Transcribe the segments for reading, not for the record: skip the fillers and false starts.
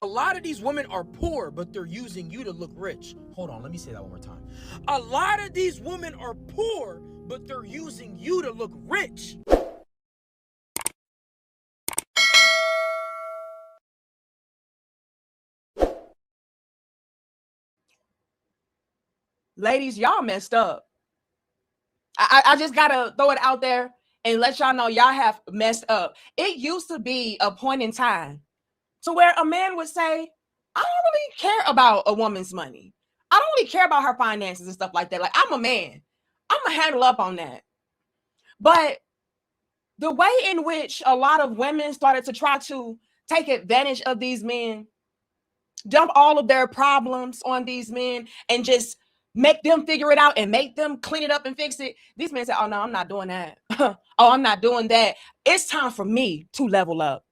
A lot of these women are poor, but they're using you to look rich. Hold on, let me say that one more time. A lot of these women are poor, but they're using you to look rich. Ladies, y'all messed up. I just gotta throw it out there and let y'all know y'all have messed up. It used to be a point in time to where a man would say, I don't really care about a woman's money. I don't really care about her finances and stuff like that. Like, I'm a man. I'm gonna handle up on that. But the way in which a lot of women started to try to take advantage of these men, dump all of their problems on these men, and just make them figure it out and make them clean it up and fix it. These men say, oh, no, I'm not doing that. Oh, I'm not doing that. It's time for me to level up.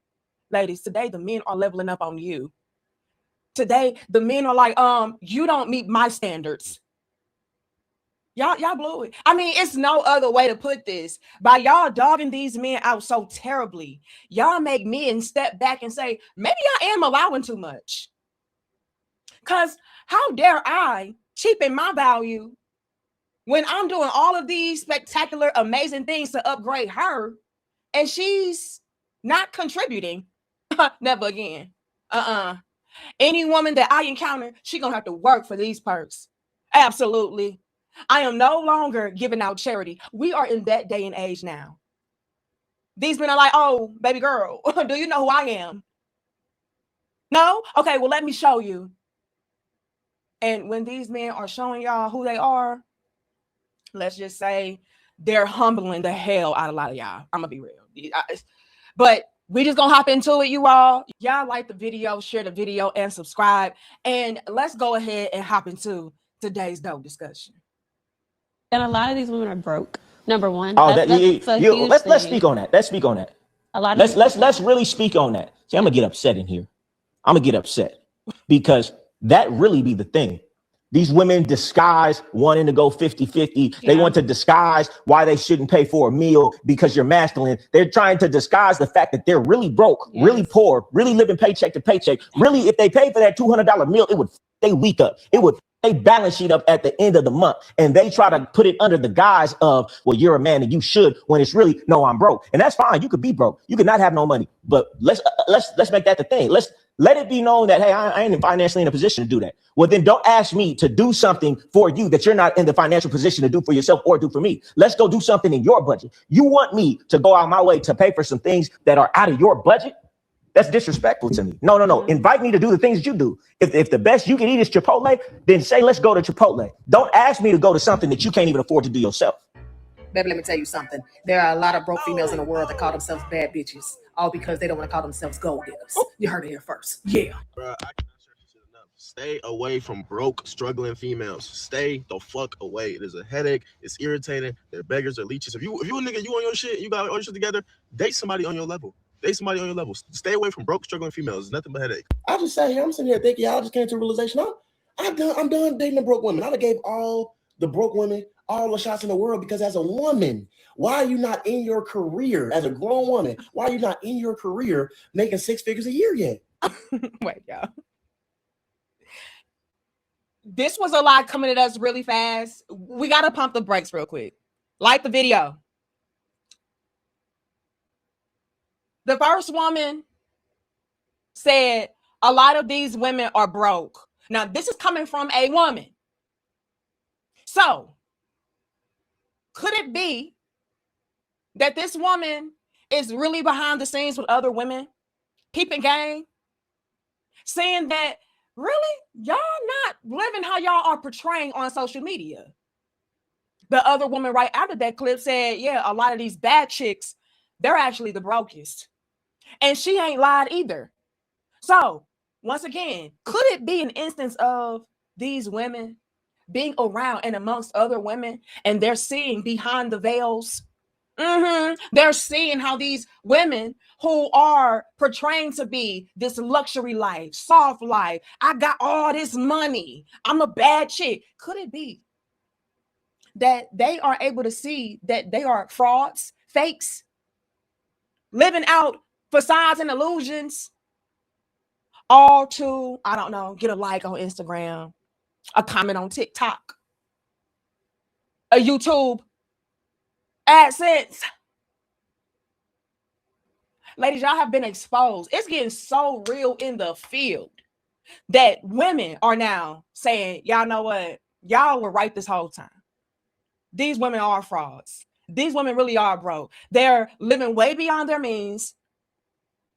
Ladies, today the men are leveling up on you. Today, the men are like, you don't meet my standards. Y'all blew it. I mean, it's no other way to put this. By y'all dogging these men out so terribly, y'all make men step back and say, maybe I am allowing too much. Because how dare I cheapen my value when I'm doing all of these spectacular, amazing things to upgrade her, and she's not contributing? Never again. Any woman that I encounter, she gonna have to work for these perks. Absolutely. I am no longer giving out charity. We are in that day and age now. These men are like, oh, baby girl, do you know who I am? No? Okay, well, let me show you. And when these men are showing y'all who they are, let's just say they're humbling the hell out of a lot of y'all. I'm gonna be real. But we just gonna hop into it, you all. Y'all like the video, share the video, and subscribe. And let's go ahead and hop into today's dope discussion. And a lot of these women are broke. Number one. Oh, that's a huge let's thing. speak on that. Let's speak on that. A lot of Let's really speak on that. See, I'm gonna get upset in here. I'm gonna get upset because that really be the thing. These women disguise wanting to go 50-50. They want to disguise why they shouldn't pay for a meal because you're masculine. They're trying to disguise the fact that they're really broke, really poor, really living paycheck to paycheck. Really, if they paid for that $200 meal, it would they weak up. It would they balance sheet up at the end of the month, and they try to put it under the guise of, well, you're a man and you should, when it's really, no, I'm broke. And that's fine. You could be broke. You could not have no money, but let's make that the thing. Let's let it be known that, hey, I ain't financially in a position to do that. Well, then don't ask me to do something for you that you're not in the financial position to do for yourself or do for me. Let's go do something in your budget. You want me to go out my way to pay for some things that are out of your budget? That's disrespectful to me. No. Invite me to do the things that you do. If the best you can eat is Chipotle, then say, let's go to Chipotle. Don't ask me to go to something that you can't even afford to do yourself. Baby, let me tell you something. There are a lot of broke females in the world that call themselves bad bitches, all because they don't want to call themselves gold diggers. You heard it here first. Yeah. Bro, I cannot stress this shit enough. Stay away from broke, struggling females. Stay the fuck away. It is a headache. It's irritating. They're beggars. They're leeches. If you a nigga, you on your shit, you got all your shit together, date somebody on your level. Date somebody on your level. Stay away from broke, struggling females. It's nothing but headache. I just sat here. I'm sitting here thinking, y'all just came to a realization. I'm done dating the broke women. I gave all the broke women all the shots in the world because as a woman, why are you not in your career as a grown woman? Why are you not in your career making 6 figures a year yet? Wait, y'all. This was a lot coming at us really fast. We got to pump the brakes real quick. Like the video. The first woman said a lot of these women are broke. Now, this is coming from a woman. So, could it be that this woman is really behind the scenes with other women, peeping game, saying that really y'all not living how y'all are portraying on social media? The other woman right after that clip said, yeah, a lot of these bad chicks, they're actually the brokest. And she ain't lied either. So, once again, could it be an instance of these women being around and amongst other women, and they're seeing behind the veils? They're seeing how these women who are portraying to be this luxury life, soft life, I got all this money, I'm a bad chick. Could it be that they are able to see that they are frauds, fakes, living out facades and illusions, all to, I don't know, get a like on Instagram, a comment on TikTok, a YouTube AdSense. Ladies, y'all have been exposed. It's getting so real in the field that women are now saying, y'all know what? Y'all were right this whole time. These women are frauds. These women really are broke. They're living way beyond their means,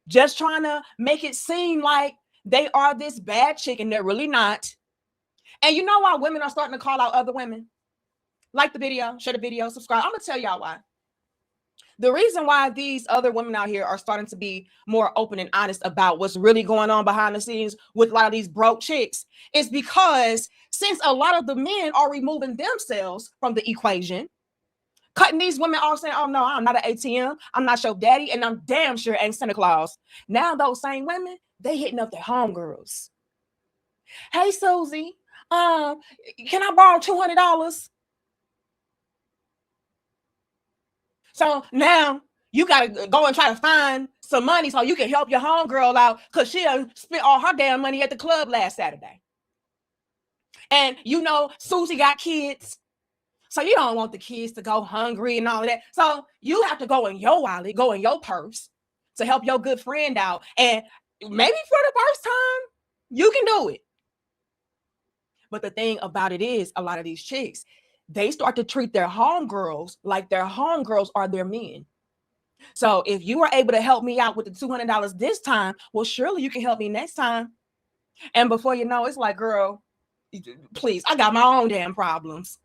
just trying to make it seem like they are this bad chick, and they're really not. And you know why women are starting to call out other women? Like the video, share the video, subscribe. I'm going to tell y'all why. The reason why these other women out here are starting to be more open and honest about what's really going on behind the scenes with a lot of these broke chicks is because since a lot of the men are removing themselves from the equation, cutting these women off, saying, oh no, I'm not an ATM, I'm not your daddy, and I'm damn sure ain't Santa Claus. Now those same women, they hitting up their homegirls. Hey Susie, can I borrow $200? So now you got to go and try to find some money so you can help your homegirl out because she spent all her damn money at the club last Saturday. And you know, Susie got kids. So you don't want the kids to go hungry and all of that. So you have to go in your wallet, go in your purse to help your good friend out. And maybe for the first time, you can do it. But the thing about it is, a lot of these chicks, they start to treat their homegirls like their homegirls are their men. So if you were able to help me out with the $200 this time, well, surely you can help me next time. And before you know, it's like, girl, please, I got my own damn problems.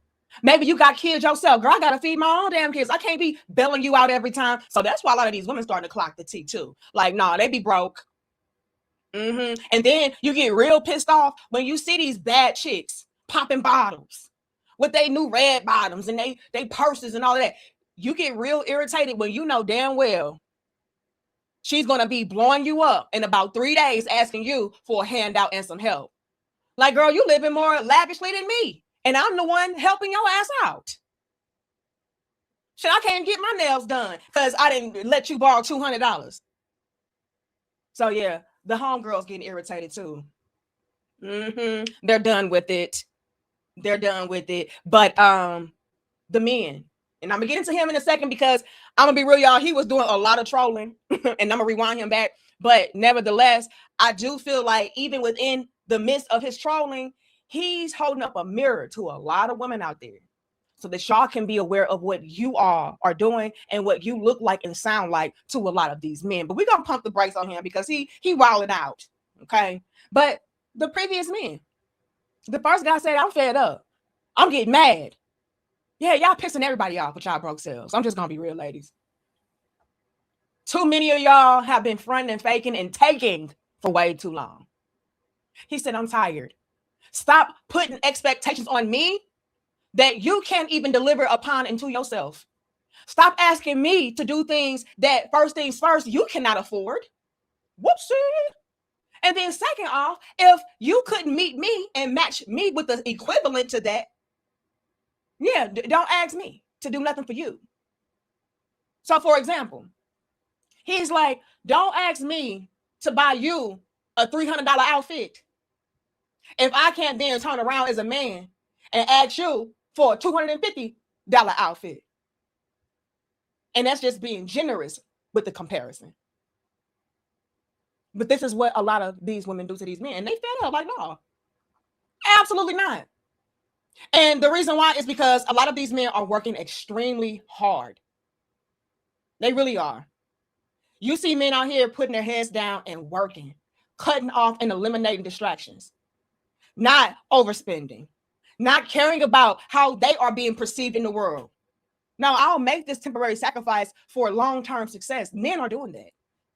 Maybe you got kids yourself. Girl, I got to feed my own damn kids. I can't be bailing you out every time. So that's why a lot of these women starting to clock the T too. Like, nah, they be broke. And then you get real pissed off when you see these bad chicks popping bottles with their new red bottoms and they purses and all of that. You get real irritated when you know damn well she's going to be blowing you up in about 3 days asking you for a handout and some help. Like, girl, you living more lavishly than me, and I'm the one helping your ass out. Shit, I can't get my nails done because I didn't let you borrow $200. So yeah, the homegirls getting irritated too. They're done with it. They're done with it. But the men, and I'm gonna get into him in a second because I'm gonna be real, y'all. He was doing a lot of trolling, and I'm gonna rewind him back. But nevertheless, I do feel like even within the midst of his trolling, he's holding up a mirror to a lot of women out there, so that y'all can be aware of what you all are doing and what you look like and sound like to a lot of these men. But we're gonna pump the brakes on him because he wilding out. Okay, but the previous men, the first guy said, I'm fed up. I'm getting mad. Yeah, y'all pissing everybody off with y'all broke selves. I'm just gonna be real, ladies. Too many of y'all have been fronting and faking and taking for way too long. He said, I'm tired. Stop putting expectations on me that you can't even deliver upon into yourself. Stop asking me to do things that first things first you cannot afford. Whoopsie. And then second off, if you couldn't meet me and match me with the equivalent to that, yeah, don't ask me to do nothing for you. So for example, he's like, don't ask me to buy you a $300 outfit if I can't then turn around as a man and ask you for a $250 outfit. And that's just being generous with the comparison. But this is what a lot of these women do to these men. And they fed up like, no, absolutely not. And the reason why is because a lot of these men are working extremely hard. They really are. You see men out here putting their heads down and working, cutting off and eliminating distractions, not overspending, not caring about how they are being perceived in the world. Now, I'll make this temporary sacrifice for long-term success. Men are doing that.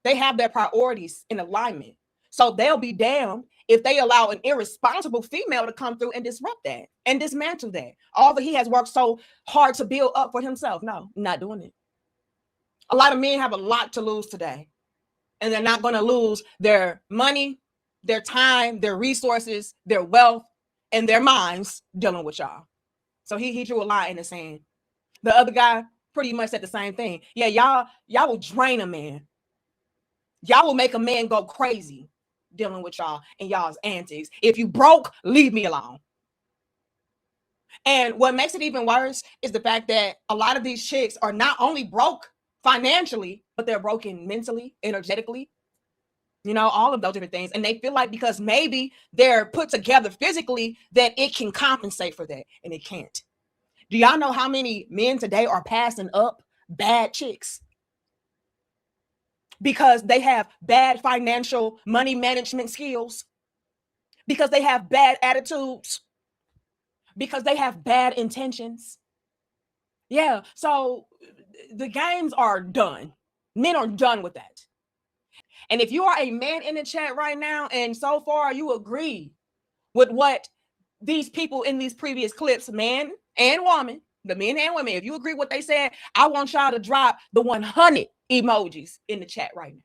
They have their priorities in alignment. So they'll be damned if they allow an irresponsible female to come through and disrupt that and dismantle that. All that he has worked so hard to build up for himself. No, not doing it. A lot of men have a lot to lose today. And they're not going to lose their money, their time, their resources, their wealth, and their minds dealing with y'all. So he drew a line in the sand. The other guy pretty much said the same thing. Yeah, y'all will drain a man. Y'all will make a man go crazy. dealing with y'all and y'all's antics. If you broke, leave me alone. And what makes it even worse is the fact that a lot of these chicks are not only broke financially, but they're broken mentally, energetically, you know, all of those different things. And they feel like because maybe they're put together physically that it can compensate for that, and it can't. Do y'all know how many men today are passing up bad chicks because they have bad financial money management skills, because they have bad attitudes, because they have bad intentions? Yeah, so the games are done. Men are done with that. And if you are a man in the chat right now, and so far you agree with what these people in these previous clips, man and woman, the men and women, if you agree with what they said, I want y'all to drop the 100 emojis in the chat right now.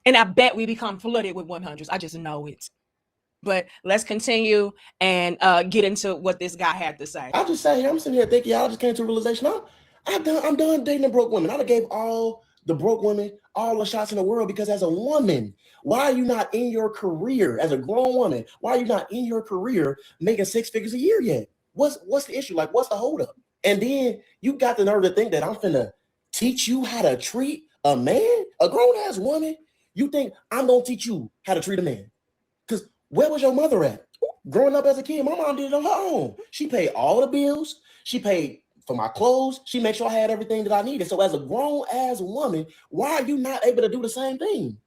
And I bet we become flooded with 100s. I just know it. But let's continue and get into what this guy had to say. I just say, I'm sitting here thinking, y'all just came to a realization. I'm done dating the broke women. I gave all the broke women all the shots in the world, because as a woman, why are you not in your career as a grown woman? Why are you not in your career making 6 figures a year yet? What's the issue? Like, what's the holdup? And then you got the nerve to think that I'm finna teach you how to treat a man, a grown ass woman. You think I'm gonna teach you how to treat a man? Because where was your mother at? Growing up as a kid, my mom did it on her own. She paid all the bills. She paid for my clothes. She made sure I had everything that I needed. So as a grown-ass woman, why are you not able to do the same thing?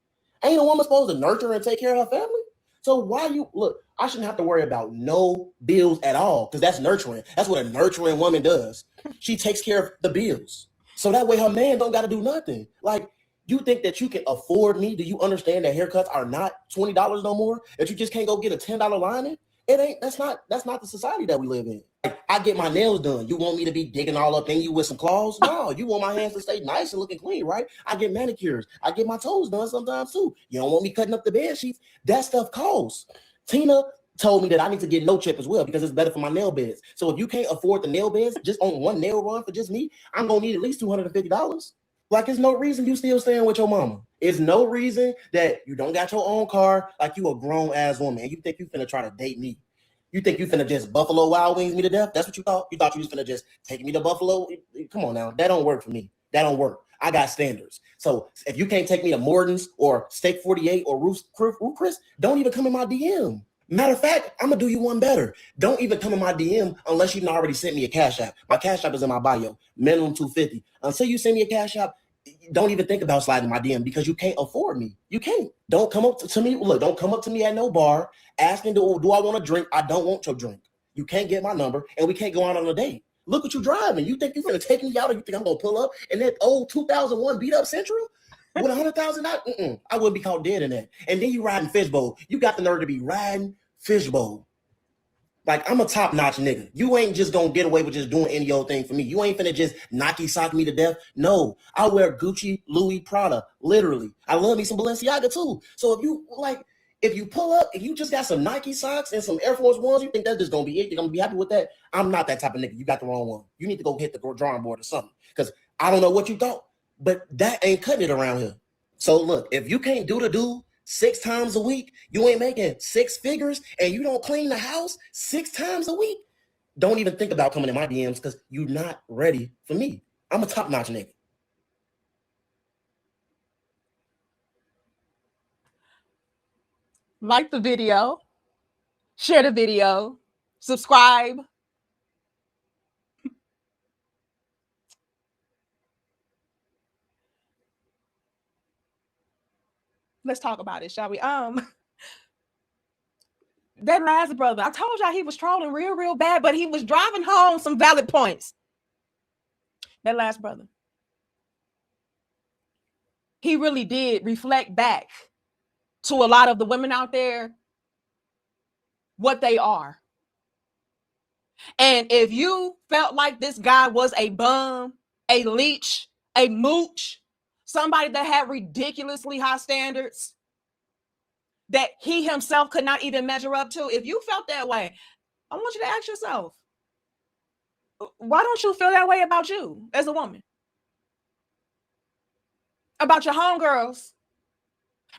Ain't a woman supposed to nurture and take care of her family? So why you, look, I shouldn't have to worry about no bills at all, because that's nurturing. That's what a nurturing woman does. She takes care of the bills. So that way her man don't got to do nothing. Like, you think that you can afford me? Do you understand that haircuts are not $20 no more? That you just can't go get a $10 lining? It ain't. That's not the society that we live in. Like, I get my nails done. You want me to be digging all up in you with some claws? No, you want my hands to stay nice and looking clean, right? I get manicures. I get my toes done sometimes too. You don't want me cutting up the bed sheets. That stuff costs. Tina told me that I need to get no chip as well, because it's better for my nail beds. So if you can't afford the nail beds just on one nail run for just me, I'm gonna need at least $250. Like, there's no reason you still staying with your mama. It's no reason that you don't got your own car, like you a grown ass woman, and you think you finna try to date me. You think you finna just Buffalo Wild Wings me to death? That's what you thought? You thought you was finna just take me to Buffalo? Come on now. That don't work for me. That don't work. I got standards. So if you can't take me to Morton's or Steak 48 or Ruth Chris, don't even come in my DM. Matter of fact, I'm gonna do you one better. Don't even come in my DM unless you already sent me a Cash App. My Cash App is in my bio. Minimum $250. Until you send me a Cash App, don't even think about sliding my DM, because you can't afford me. You can't. Don't come up to me. Look, don't come up to me at no bar asking, do I want a drink? I don't want your drink. You can't get my number, and we can't go out on a date. Look what you driving. You think you're gonna take me out, or you think I'm gonna pull up in that old 2001 beat up Central with $100,000? I would be caught dead in that. And then you riding fishbowl. You got the nerve to be riding fishbowl. Like, I'm a top-notch nigga. You ain't just gonna get away with just doing any old thing for me. You ain't finna just Nike sock me to death. No, I wear Gucci, Louis, Prada, literally. I love me some Balenciaga too. So if you pull up, if you just got some Nike socks and some Air Force Ones, you think that's just gonna be it? You're gonna be happy with that? I'm not that type of nigga. You got the wrong one. You need to go hit the drawing board or something. Because I don't know what you thought, but that ain't cutting it around here. So look, if you can't do the do 6 times a week, you ain't making 6 figures, and you don't clean the house 6 times a week, don't even think about coming in my DMs, because you're not ready for me. I'm a top-notch nigga. Like the video, share the video, subscribe. Let's talk about it, shall we? That last brother, I told y'all he was trolling real bad, but he was driving home some valid points. That last brother, he really did reflect back to a lot of the women out there what they are. And if you felt like this guy was a bum, a leech, a mooch, somebody that had ridiculously high standards that he himself could not even measure up to, if you felt that way, I want you to ask yourself, why don't you feel that way about you as a woman? About your homegirls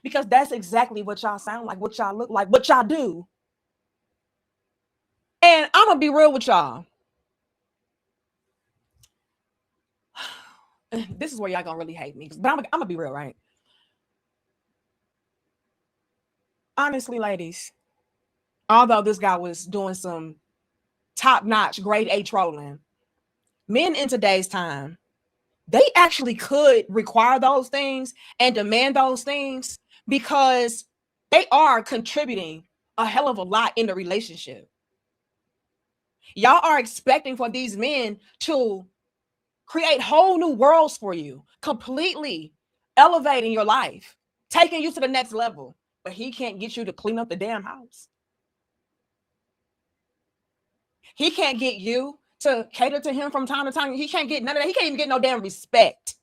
Because that's exactly what y'all sound like, what y'all look like, what y'all do. And I'm gonna be real with y'all. This is where y'all gonna really hate me, but I'm gonna be real, right? Honestly, ladies, although this guy was doing some top-notch grade A trolling, men in today's time, they actually could require those things and demand those things because they are contributing a hell of a lot in the relationship. Y'all are expecting for these men to create whole new worlds for you, completely elevating your life, taking you to the next level, but he can't get you to clean up the damn house. He can't get you to cater to him from time to time. He can't get none of that. He can't even get no damn respect.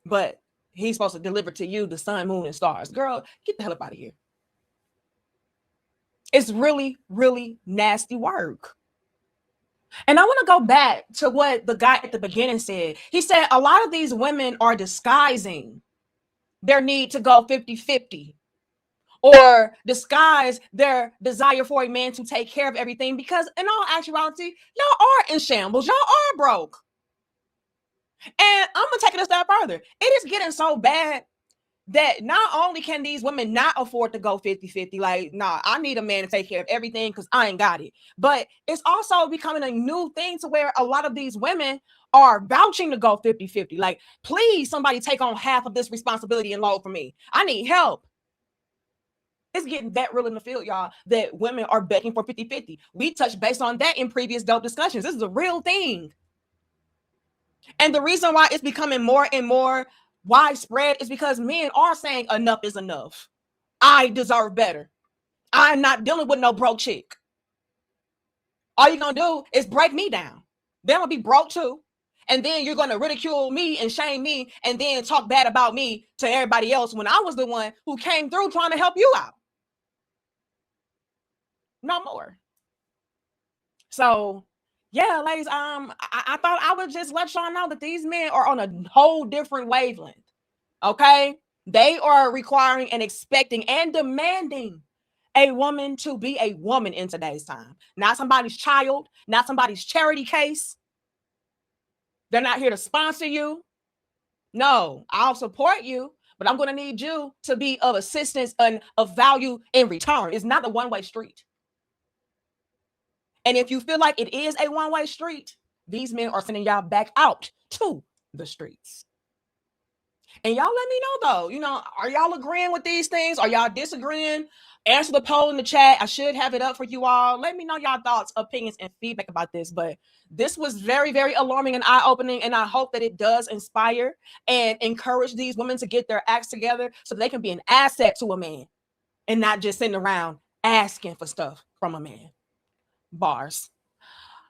But he's supposed to deliver to you the sun, moon, and stars. Girl, get the hell up out of here. It's really, really nasty work. And I want to go back to what the guy at the beginning said. He said a lot of these women are disguising their need to go 50-50 or disguise their desire for a man to take care of everything because in all actuality, y'all are in shambles. Y'all are broke. And I'm going to take it a step further. It is getting so bad that not only can these women not afford to go 50-50, like, nah, I need a man to take care of everything because I ain't got it. But it's also becoming a new thing to where a lot of these women are vouching to go 50-50. Like, please, somebody take on half of this responsibility and load for me. I need help. It's getting that real in the field, y'all, that women are begging for 50-50. We touched base on that in previous dope discussions. This is a real thing. And the reason why it's becoming more and more widespread is because men are saying enough is enough. I deserve better. I'm not dealing with no broke chick. All you're going to do is break me down. Then I'm going to be broke too. And then you're going to ridicule me and shame me and then talk bad about me to everybody else when I was the one who came through trying to help you out. No more. So, yeah, ladies, I thought I would just let y'all know that these men are on a whole different wavelength. Okay? They are requiring and expecting and demanding a woman to be a woman in today's time. Not somebody's child, not somebody's charity case. They're not here to sponsor you. No, I'll support you, but I'm going to need you to be of assistance and of value in return. It's not a one-way street. And if you feel like it is a one-way street, these men are sending y'all back out to the streets. And y'all let me know though, are y'all agreeing with these things? Are y'all disagreeing? Answer the poll in the chat. I should have it up for you all. Let me know y'all thoughts, opinions, and feedback about this. But this was very, very alarming and eye-opening. And I hope that it does inspire and encourage these women to get their acts together so they can be an asset to a man and not just sitting around asking for stuff from a man. Bars.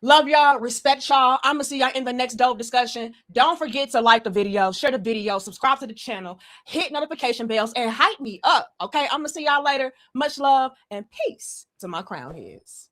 Love y'all, respect y'all. I'm gonna see y'all in the next dope discussion. Don't forget to like the video, share the video, subscribe to the channel, hit notification bells, and hype me up. Okay, I'm gonna see y'all later. Much love and peace to my crown heads.